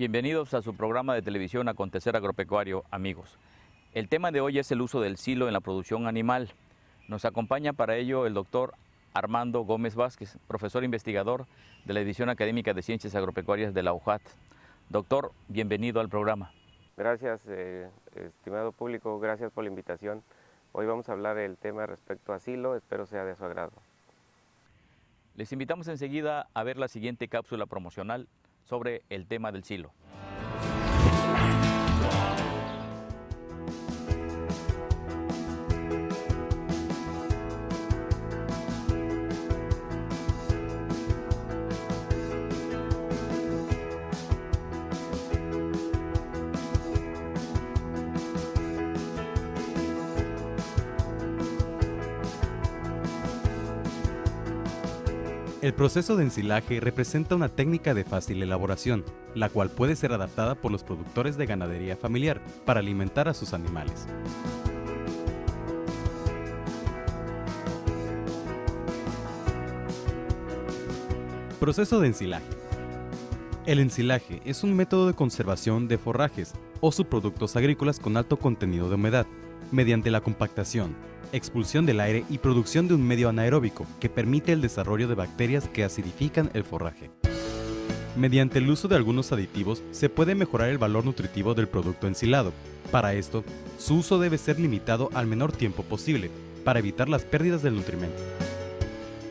Bienvenidos a su programa de televisión Acontecer Agropecuario, amigos. El tema de hoy es el uso del silo en la producción animal. Nos acompaña para ello el doctor Armando Gómez Vázquez, profesor investigador de la División Académica de Ciencias Agropecuarias de la UJAT. Doctor, bienvenido al programa. Gracias, estimado público, gracias por la invitación. Hoy vamos a hablar del tema respecto a silo, espero sea de su agrado. Les invitamos enseguida a ver la siguiente cápsula promocional sobre el tema del silo. El proceso de ensilaje representa una técnica de fácil elaboración, la cual puede ser adaptada por los productores de ganadería familiar para alimentar a sus animales. Proceso de ensilaje. El ensilaje es un método de conservación de forrajes o subproductos agrícolas con alto contenido de humedad, mediante la compactación, expulsión del aire y producción de un medio anaeróbico que permite el desarrollo de bacterias que acidifican el forraje. Mediante el uso de algunos aditivos se puede mejorar el valor nutritivo del producto ensilado. Para esto, su uso debe ser limitado al menor tiempo posible, para evitar las pérdidas del nutrimento.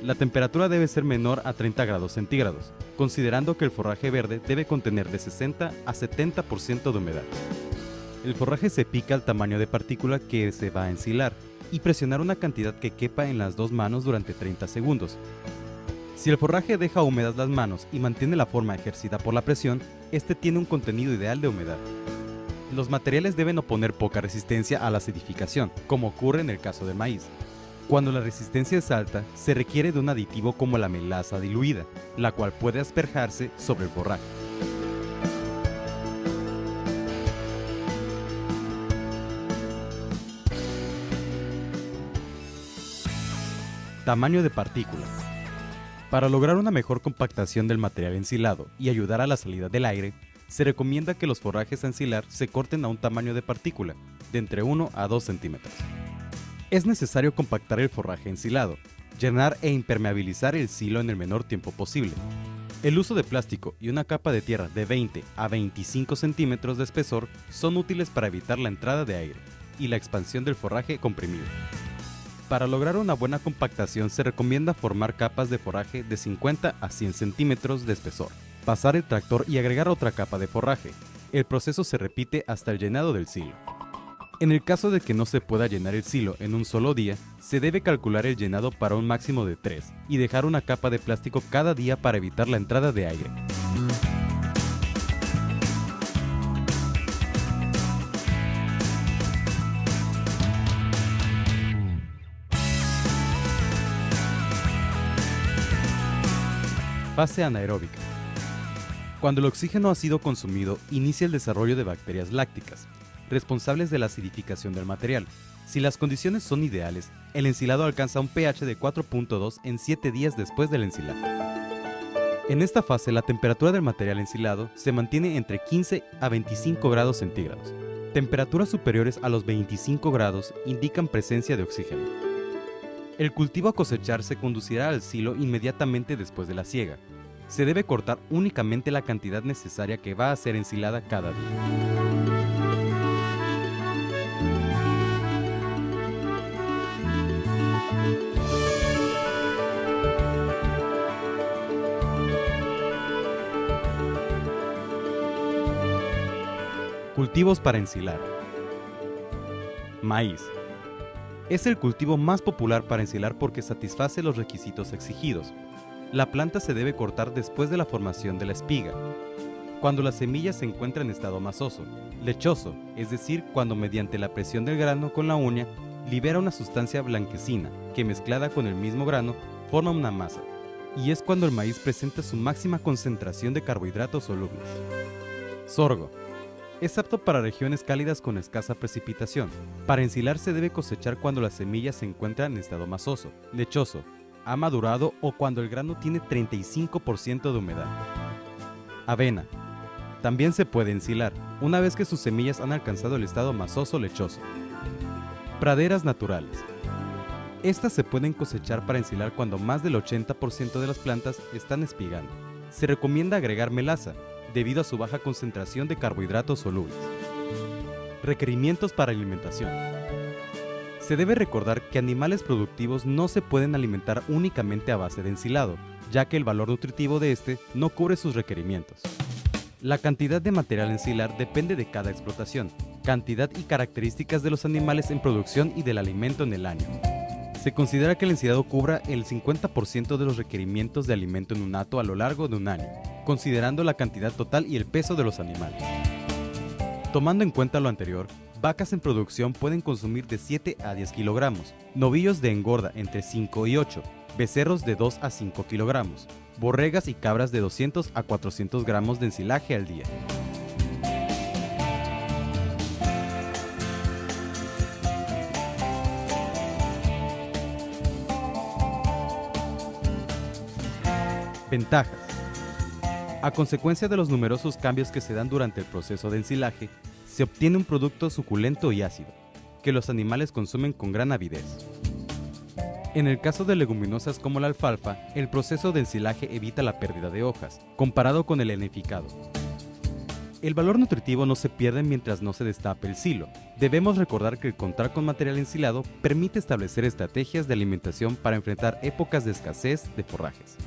La temperatura debe ser menor a 30 grados centígrados, considerando que el forraje verde debe contener de 60 a 70% de humedad. El forraje se pica al tamaño de partícula que se va a ensilar y presionar una cantidad que quepa en las dos manos durante 30 segundos. Si el forraje deja húmedas las manos y mantiene la forma ejercida por la presión, este tiene un contenido ideal de humedad. Los materiales deben oponer poca resistencia a la acidificación, como ocurre en el caso del maíz. Cuando la resistencia es alta, se requiere de un aditivo como la melaza diluida, la cual puede asperjarse sobre el forraje. Tamaño de partículas. Para lograr una mejor compactación del material ensilado y ayudar a la salida del aire, se recomienda que los forrajes a ensilar se corten a un tamaño de partícula de entre 1 a 2 centímetros. Es necesario compactar el forraje ensilado, llenar e impermeabilizar el silo en el menor tiempo posible. El uso de plástico y una capa de tierra de 20 a 25 centímetros de espesor son útiles para evitar la entrada de aire y la expansión del forraje comprimido. Para lograr una buena compactación se recomienda formar capas de forraje de 50 a 100 centímetros de espesor, pasar el tractor y agregar otra capa de forraje. El proceso se repite hasta el llenado del silo. En el caso de que no se pueda llenar el silo en un solo día, se debe calcular el llenado para un máximo de 3 y dejar una capa de plástico cada día para evitar la entrada de aire. Fase anaeróbica. Cuando el oxígeno ha sido consumido, inicia el desarrollo de bacterias lácticas, responsables de la acidificación del material. Si las condiciones son ideales, el ensilado alcanza un pH de 4.2 en 7 días después del ensilaje. En esta fase, la temperatura del material ensilado se mantiene entre 15 a 25 grados centígrados. Temperaturas superiores a los 25 grados indican presencia de oxígeno. El cultivo a cosechar se conducirá al silo inmediatamente después de la siega. Se debe cortar únicamente la cantidad necesaria que va a ser ensilada cada día. Cultivos para ensilar. Maíz. Es el cultivo más popular para ensilar porque satisface los requisitos exigidos. La planta se debe cortar después de la formación de la espiga, cuando la semilla se encuentra en estado masoso, lechoso, es decir, cuando mediante la presión del grano con la uña libera una sustancia blanquecina que mezclada con el mismo grano forma una masa, y es cuando el maíz presenta su máxima concentración de carbohidratos solubles. Sorgo. Es apto para regiones cálidas con escasa precipitación. Para ensilar se debe cosechar cuando la semilla se encuentra en estado masoso, lechoso, ha madurado o cuando el grano tiene 35% de humedad. Avena. También se puede ensilar, una vez que sus semillas han alcanzado el estado masoso-lechoso. Praderas naturales. Estas se pueden cosechar para ensilar cuando más del 80% de las plantas están espigando. Se recomienda agregar melaza, debido a su baja concentración de carbohidratos solubles. Requerimientos para alimentación. Se debe recordar que animales productivos no se pueden alimentar únicamente a base de ensilado, ya que el valor nutritivo de este no cubre sus requerimientos. La cantidad de material a ensilar depende de cada explotación, cantidad y características de los animales en producción y del alimento en el año. Se considera que el ensilado cubra el 50% de los requerimientos de alimento en un hato a lo largo de un año, considerando la cantidad total y el peso de los animales. Tomando en cuenta lo anterior, vacas en producción pueden consumir de 7 a 10 kilogramos, novillos de engorda entre 5 y 8, becerros de 2 a 5 kilogramos, borregas y cabras de 200 a 400 gramos de ensilaje al día. Ventajas. A consecuencia de los numerosos cambios que se dan durante el proceso de ensilaje, se obtiene un producto suculento y ácido, que los animales consumen con gran avidez. En el caso de leguminosas como la alfalfa, el proceso de ensilaje evita la pérdida de hojas, comparado con el enificado. El valor nutritivo no se pierde mientras no se destape el silo. Debemos recordar que el contar con material ensilado permite establecer estrategias de alimentación para enfrentar épocas de escasez de forrajes.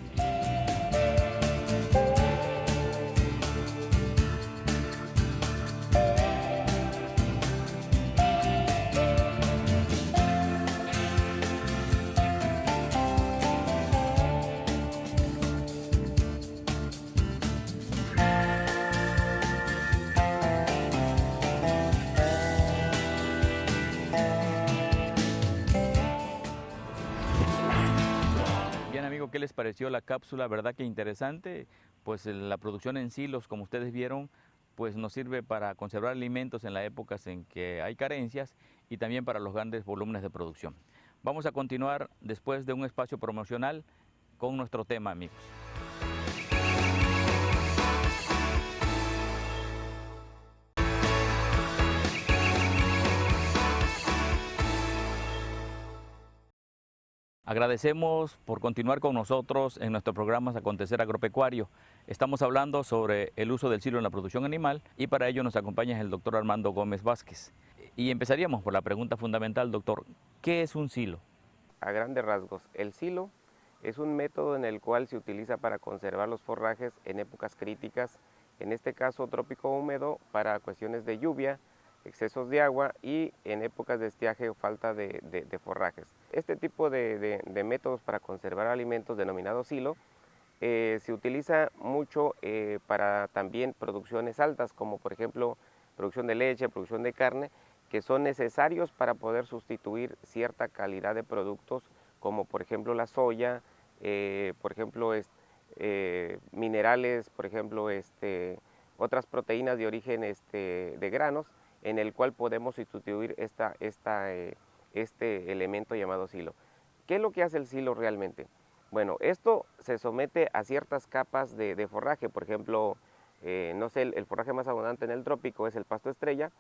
¿Qué les pareció la cápsula? ¿Verdad que interesante? Pues la producción en silos, como ustedes vieron, pues nos sirve para conservar alimentos en las épocas en que hay carencias y también para los grandes volúmenes de producción. Vamos a continuar después de un espacio promocional con nuestro tema, amigos. Agradecemos por continuar con nosotros en nuestro programa Acontecer Agropecuario. Estamos hablando sobre el uso del silo en la producción animal y para ello nos acompaña el doctor Armando Gómez Vázquez. Y empezaríamos por la pregunta fundamental, doctor, ¿qué es un silo? A grandes rasgos, el silo es un método en el cual se utiliza para conservar los forrajes en épocas críticas, en este caso trópico húmedo para cuestiones de lluvia, excesos de agua y en épocas de estiaje o falta de forrajes. Este tipo de métodos para conservar alimentos denominados silo se utiliza mucho para también producciones altas, como por ejemplo producción de leche, producción de carne, que son necesarios para poder sustituir cierta calidad de productos, como por ejemplo la soya, por ejemplo minerales, por ejemplo otras proteínas de origen de granos, en el cual podemos sustituir este elemento llamado silo. ¿Qué es lo que hace el silo realmente? Bueno, esto se somete a ciertas capas de forraje, por ejemplo, no sé, el forraje más abundante en el trópico es el pasto estrella.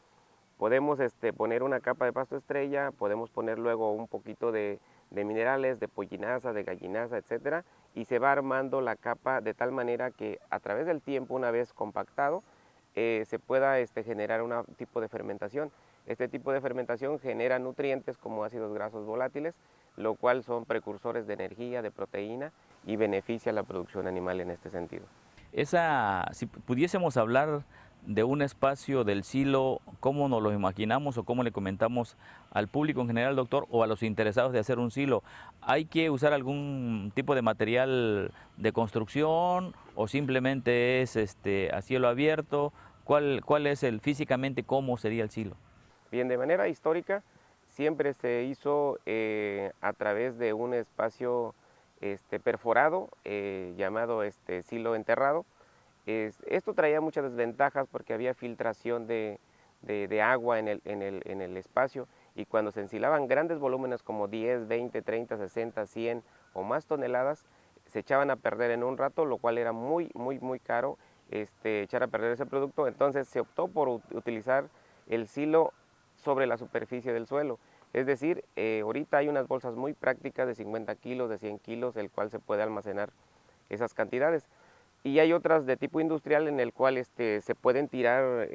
Podemos poner una capa de pasto estrella, podemos poner luego un poquito de minerales, de pollinaza, de gallinaza, etcétera, y se va armando la capa de tal manera que a través del tiempo, una vez compactado, se pueda generar un tipo de fermentación. Este tipo de fermentación genera nutrientes como ácidos grasos volátiles, lo cual son precursores de energía, de proteína y beneficia la producción animal en este sentido. Si pudiésemos hablar de un espacio del silo, ¿cómo nos lo imaginamos o cómo le comentamos al público en general, doctor, o a los interesados de hacer un silo? ¿Hay que usar algún tipo de material de construcción o simplemente es a cielo abierto? ¿Cuál es físicamente cómo sería el silo? Bien, de manera histórica siempre se hizo a través de un espacio perforado llamado silo enterrado. Esto traía muchas desventajas porque había filtración de agua en el espacio, y cuando se ensilaban grandes volúmenes como 10, 20, 30, 60, 100 o más toneladas, se echaban a perder en un rato, lo cual era muy caro echar a perder ese producto, entonces se optó por utilizar el silo sobre la superficie del suelo. Es decir, ahorita hay unas bolsas muy prácticas de 50 kilos, de 100 kilos, el cual se puede almacenar esas cantidades. Y hay otras de tipo industrial en el cual se pueden tirar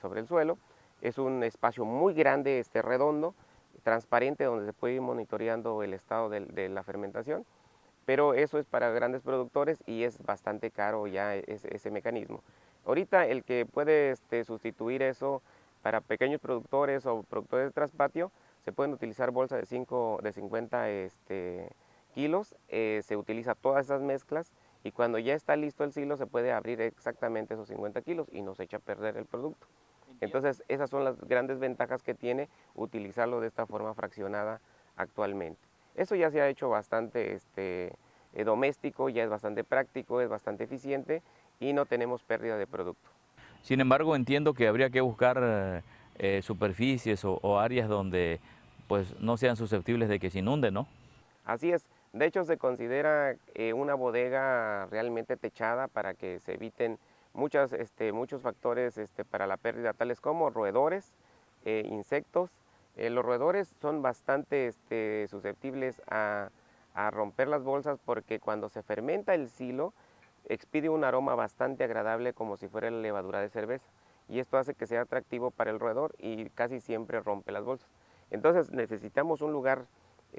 sobre el suelo. Es un espacio muy grande, redondo, transparente, donde se puede ir monitoreando el estado de la fermentación. Pero eso es para grandes productores y es bastante caro ya ese mecanismo. Ahorita el que puede sustituir eso para pequeños productores o productores de traspatio, se pueden utilizar bolsas de 50 kilos, se utiliza todas esas mezclas y cuando ya está listo el silo se puede abrir exactamente esos 50 kilos y no se echa a perder el producto. Entonces esas son las grandes ventajas que tiene utilizarlo de esta forma fraccionada actualmente. Eso ya se ha hecho bastante doméstico, ya es bastante práctico, es bastante eficiente y no tenemos pérdida de producto. Sin embargo, entiendo que habría que buscar superficies o áreas donde pues no sean susceptibles de que se inunde, ¿no? Así es, de hecho se considera una bodega realmente techada para que se eviten muchos factores para la pérdida, tales como roedores, insectos. Los roedores son bastante susceptibles a romper las bolsas porque cuando se fermenta el silo expide un aroma bastante agradable como si fuera la levadura de cerveza y esto hace que sea atractivo para el roedor y casi siempre rompe las bolsas. Entonces necesitamos un lugar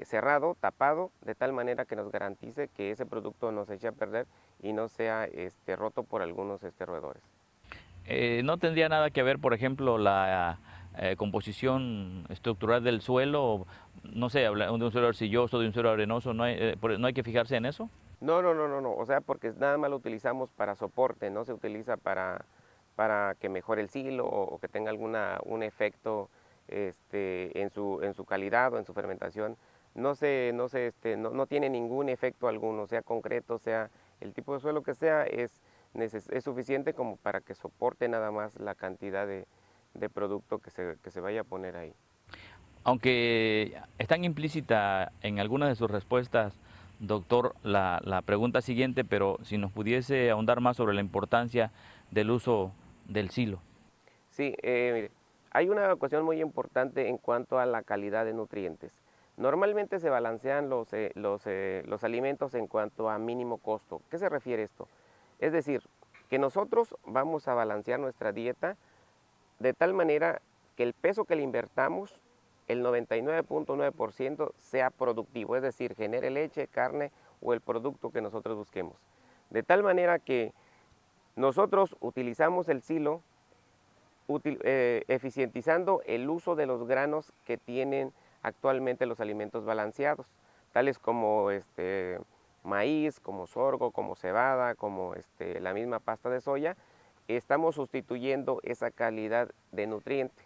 cerrado, tapado, de tal manera que nos garantice que ese producto no se eche a perder y no sea roto por algunos roedores. ¿No tendría nada que ver, por ejemplo, la composición estructural del suelo? No sé, de un suelo arcilloso, de un suelo arenoso, ¿no hay que fijarse en eso? No, o sea, porque nada más lo utilizamos para soporte, no se utiliza para que mejore el silo o que tenga un efecto en su calidad o en su fermentación. No tiene ningún efecto alguno, sea concreto, sea el tipo de suelo que sea, es suficiente como para que soporte nada más la cantidad de producto que se vaya a poner ahí. Aunque están implícita en algunas de sus respuestas, doctor, la pregunta siguiente, pero si nos pudiese ahondar más sobre la importancia del uso del silo. Sí, mire, hay una cuestión muy importante en cuanto a la calidad de nutrientes. Normalmente se balancean los alimentos en cuanto a mínimo costo. ¿Qué se refiere esto? Es decir, que nosotros vamos a balancear nuestra dieta de tal manera que el peso que le invertamos, el 99.9% sea productivo, es decir, genere leche, carne o el producto que nosotros busquemos. De tal manera que nosotros utilizamos el silo eficientizando el uso de los granos que tienen actualmente los alimentos balanceados, tales como maíz, como sorgo, como cebada, como la misma pasta de soya. Estamos sustituyendo esa calidad de nutriente.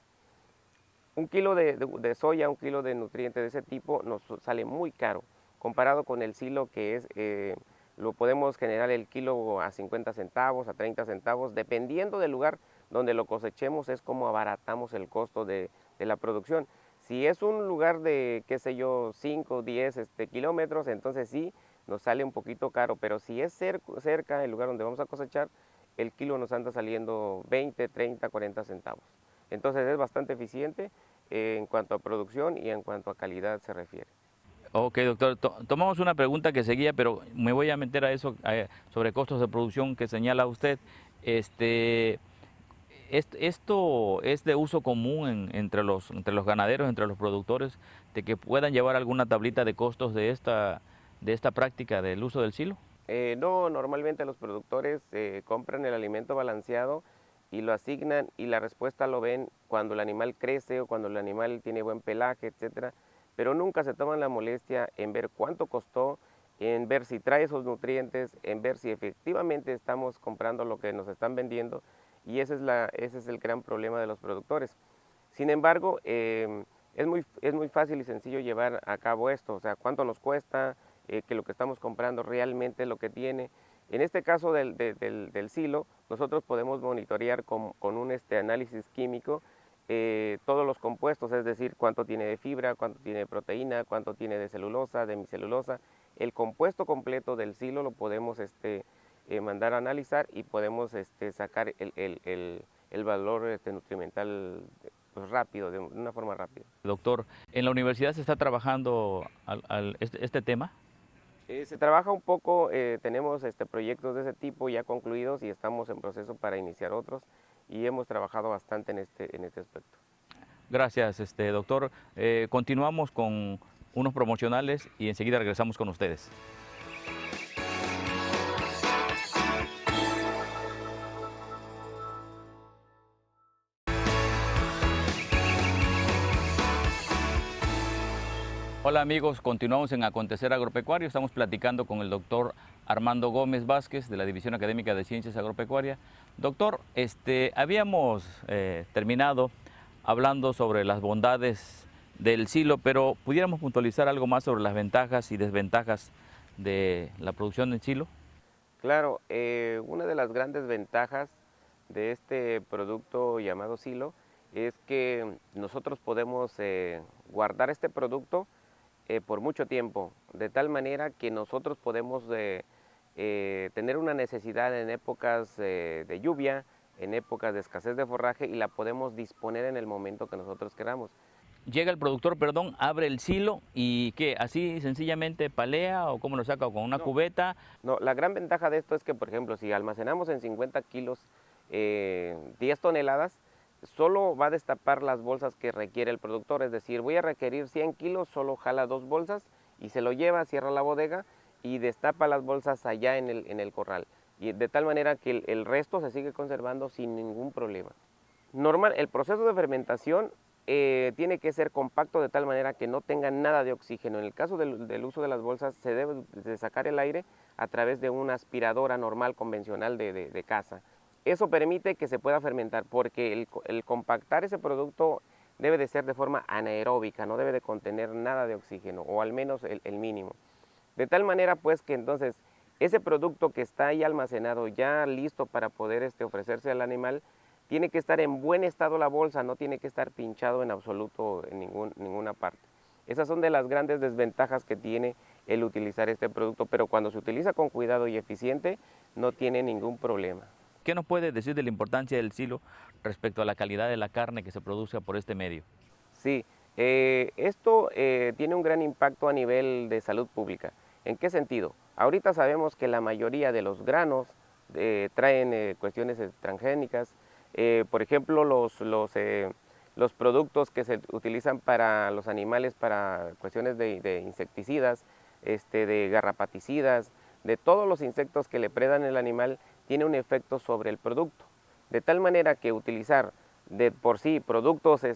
Un kilo de soya, un kilo de nutriente de ese tipo nos sale muy caro, comparado con el silo que lo podemos generar el kilo a 50 centavos, a 30 centavos, dependiendo del lugar donde lo cosechemos, es como abaratamos el costo de la producción. Si es un lugar de, qué sé yo, 5 o 10 kilómetros, entonces sí, nos sale un poquito caro, pero si es cerca del lugar donde vamos a cosechar, el kilo nos anda saliendo 20, 30, 40 centavos. Entonces es bastante eficiente en cuanto a producción y en cuanto a calidad se refiere. Ok, doctor, tomamos una pregunta que seguía, pero me voy a meter a eso sobre costos de producción que señala usted. Esto es de uso común entre los ganaderos, entre los productores, de que puedan llevar alguna tablita de costos de esta práctica del uso del silo. No, normalmente los productores compran el alimento balanceado y lo asignan y la respuesta lo ven cuando el animal crece o cuando el animal tiene buen pelaje, etcétera, pero nunca se toman la molestia en ver cuánto costó, en ver si trae esos nutrientes, en ver si efectivamente estamos comprando lo que nos están vendiendo y ese es el gran problema de los productores. Sin embargo, es muy fácil y sencillo llevar a cabo esto, o sea, cuánto nos cuesta, que lo que estamos comprando realmente es lo que tiene. En este caso del silo, nosotros podemos monitorear con un análisis químico todos los compuestos, es decir, cuánto tiene de fibra, cuánto tiene de proteína, cuánto tiene de celulosa, de hemicelulosa. El compuesto completo del silo lo podemos mandar a analizar y podemos sacar el valor nutrimental pues, rápido, de una forma rápida. Doctor, ¿en la universidad se está trabajando este tema? Se trabaja un poco, tenemos proyectos de ese tipo ya concluidos y estamos en proceso para iniciar otros y hemos trabajado bastante en este aspecto. Gracias, doctor. Continuamos con unos promocionales y enseguida regresamos con ustedes. Hola amigos, continuamos en Acontecer Agropecuario. Estamos platicando con el doctor Armando Gómez Vázquez de la División Académica de Ciencias Agropecuarias. Doctor, habíamos terminado hablando sobre las bondades del silo, pero ¿pudiéramos puntualizar algo más sobre las ventajas y desventajas de la producción en silo? Claro, una de las grandes ventajas de este producto llamado silo es que nosotros podemos guardar este producto por mucho tiempo, de tal manera que nosotros podemos tener una necesidad en épocas de lluvia, en épocas de escasez de forraje y la podemos disponer en el momento que nosotros queramos. Llega el productor, perdón, abre el silo y ¿qué? ¿Así sencillamente palea o cómo lo saca? ¿O con una cubeta? No, la gran ventaja de esto es que, por ejemplo, si almacenamos en 50 kilos 10 toneladas, solo va a destapar las bolsas que requiere el productor, es decir, voy a requerir 100 kilos, solo jala 2 bolsas y se lo lleva, cierra la bodega y destapa las bolsas allá en el corral. Y de tal manera que el resto se sigue conservando sin ningún problema. El proceso de fermentación tiene que ser compacto de tal manera que no tenga nada de oxígeno. En el caso del uso de las bolsas se debe de sacar el aire a través de una aspiradora normal, convencional de casa. Eso permite que se pueda fermentar porque el compactar ese producto debe de ser de forma anaeróbica, no debe de contener nada de oxígeno o al menos el mínimo. De tal manera pues que entonces ese producto que está ahí almacenado ya listo para poder ofrecerse al animal tiene que estar en buen estado la bolsa, no tiene que estar pinchado en absoluto en ninguna parte. Esas son de las grandes desventajas que tiene el utilizar este producto, pero cuando se utiliza con cuidado y eficiente no tiene ningún problema. ¿Qué nos puede decir de la importancia del silo respecto a la calidad de la carne que se produce por este medio? Sí, esto tiene un gran impacto a nivel de salud pública. ¿En qué sentido? Ahorita sabemos que la mayoría de los granos traen cuestiones transgénicas. Por ejemplo, los productos que se utilizan para los animales para cuestiones de insecticidas, de garrapaticidas, de todos los insectos que le predan el animal, tiene un efecto sobre el producto. De tal manera que utilizar de por sí productos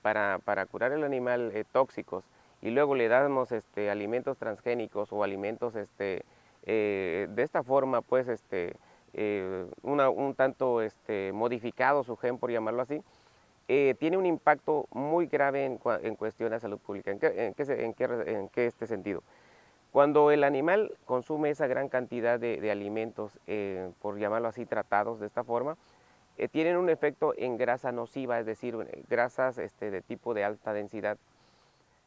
para curar el animal tóxicos y luego le damos alimentos transgénicos o alimentos de esta forma pues un tanto modificado su gen, por llamarlo así, tiene un impacto muy grave en cuestión de salud pública. ¿En qué sentido? Cuando el animal consume esa gran cantidad de alimentos, por llamarlo así, tratados de esta forma, tienen un efecto en grasa nociva, es decir, grasas de tipo de alta densidad.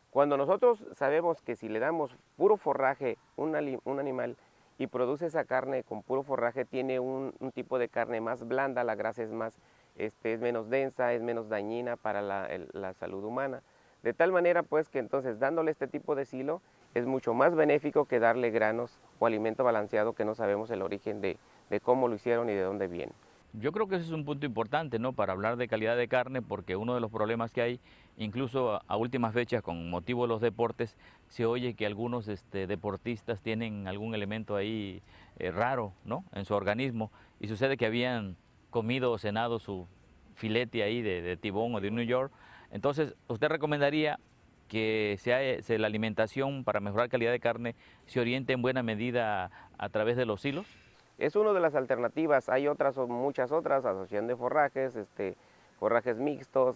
Cuando nosotros sabemos que si le damos puro forraje a un animal y produce esa carne con puro forraje, tiene un tipo de carne más blanda, la grasa es menos densa, es menos dañina para la salud humana. De tal manera pues que entonces dándole este tipo de silo es mucho más benéfico que darle granos o alimento balanceado que no sabemos el origen de cómo lo hicieron y de dónde viene. Yo creo que ese es un punto importante, ¿no?, para hablar de calidad de carne, porque uno de los problemas que hay, incluso a últimas fechas, con motivo de los deportes, se oye que algunos deportistas tienen algún elemento ahí raro, ¿no?, en su organismo, y sucede que habían comido o cenado su filete ahí de tibón o de New York. Entonces, ¿usted recomendaría que la alimentación para mejorar calidad de carne se oriente en buena medida a través de los silos? Es una de las alternativas, hay otras o muchas otras, asociación de forrajes, forrajes mixtos,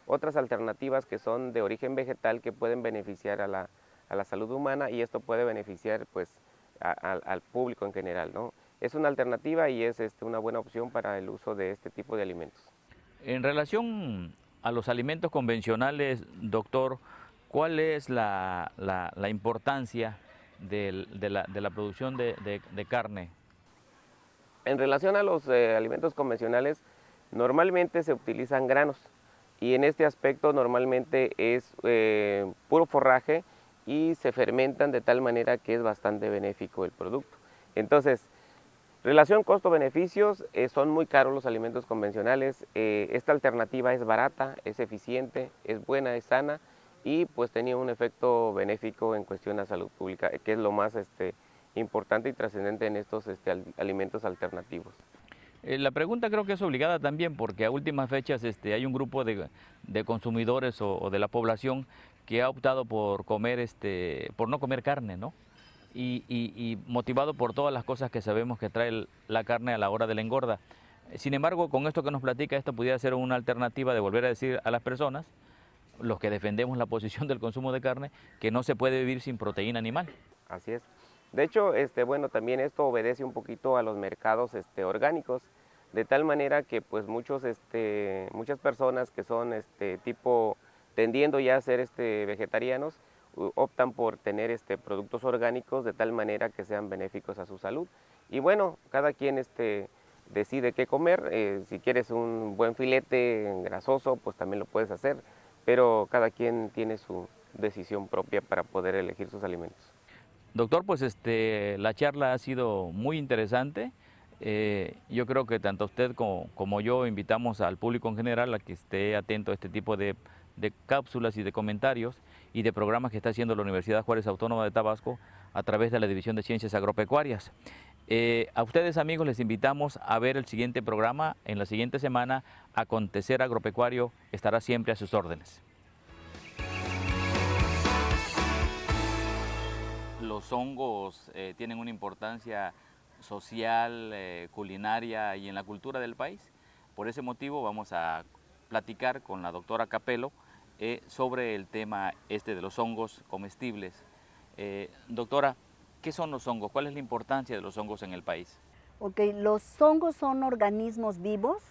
otras alternativas que son de origen vegetal que pueden beneficiar a la salud humana y esto puede beneficiar pues al público en general, ¿no? Es una alternativa y es una buena opción para el uso de este tipo de alimentos. En relación a los alimentos convencionales, doctor, ¿cuál es la importancia de la producción de carne? En relación a los alimentos convencionales, normalmente se utilizan granos y en este aspecto normalmente es puro forraje y se fermentan de tal manera que es bastante benéfico el producto. Entonces, relación costo-beneficios, son muy caros los alimentos convencionales. Esta alternativa es barata, es eficiente, es buena, es sana y pues tenía un efecto benéfico en cuestión a salud pública, que es lo más importante y trascendente en estos alimentos alternativos. La pregunta creo que es obligada también porque a últimas fechas hay un grupo de consumidores o de la población que ha optado por comer, por no comer carne, ¿no? Y motivado por todas las cosas que sabemos que trae la carne a la hora de la engorda. Sin embargo, con esto que nos platica, esto pudiera ser una alternativa de volver a decir a las personas, los que defendemos la posición del consumo de carne, que no se puede vivir sin proteína animal. Así es. De hecho, bueno, también esto obedece un poquito a los mercados orgánicos, de tal manera que pues muchas personas que son tipo tendiendo ya a ser vegetarianos, optan por tener productos orgánicos de tal manera que sean benéficos a su salud. Y bueno, cada quien decide qué comer. Si quieres un buen filete grasoso, pues también lo puedes hacer, pero cada quien tiene su decisión propia para poder elegir sus alimentos. Doctor, pues la charla ha sido muy interesante. Yo creo que tanto usted como yo invitamos al público en general a que esté atento a este tipo de cápsulas y de comentarios y de programas que está haciendo la Universidad Juárez Autónoma de Tabasco a través de la División de Ciencias Agropecuarias. A ustedes, amigos, les invitamos a ver el siguiente programa. En la siguiente semana, Acontecer Agropecuario estará siempre a sus órdenes. Los hongos tienen una importancia social, culinaria y en la cultura del país. Por ese motivo vamos a platicar con la doctora Capello sobre el tema de los hongos comestibles. Doctora, ¿qué son los hongos? ¿Cuál es la importancia de los hongos en el país? Ok, los hongos son organismos vivos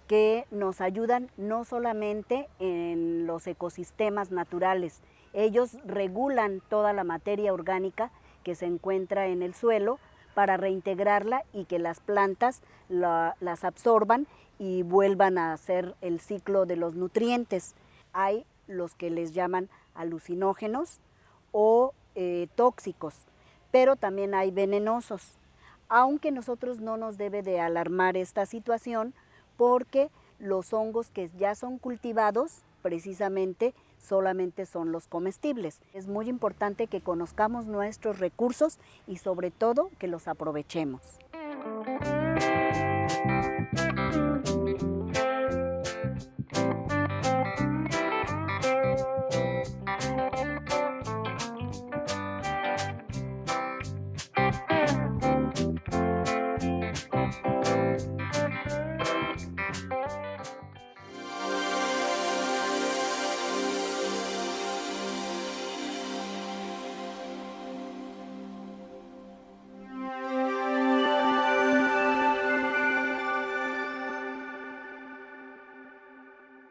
que nos ayudan no solamente en los ecosistemas naturales. Ellos regulan toda la materia orgánica que se encuentra en el suelo para reintegrarla y que las plantas las absorban y vuelvan a hacer el ciclo de los nutrientes. Hay los que les llaman alucinógenos o tóxicos, pero también hay venenosos. Aunque nosotros no nos debe de alarmar esta situación porque los hongos que ya son cultivados precisamente solamente son los comestibles. Es muy importante que conozcamos nuestros recursos y sobre todo que los aprovechemos.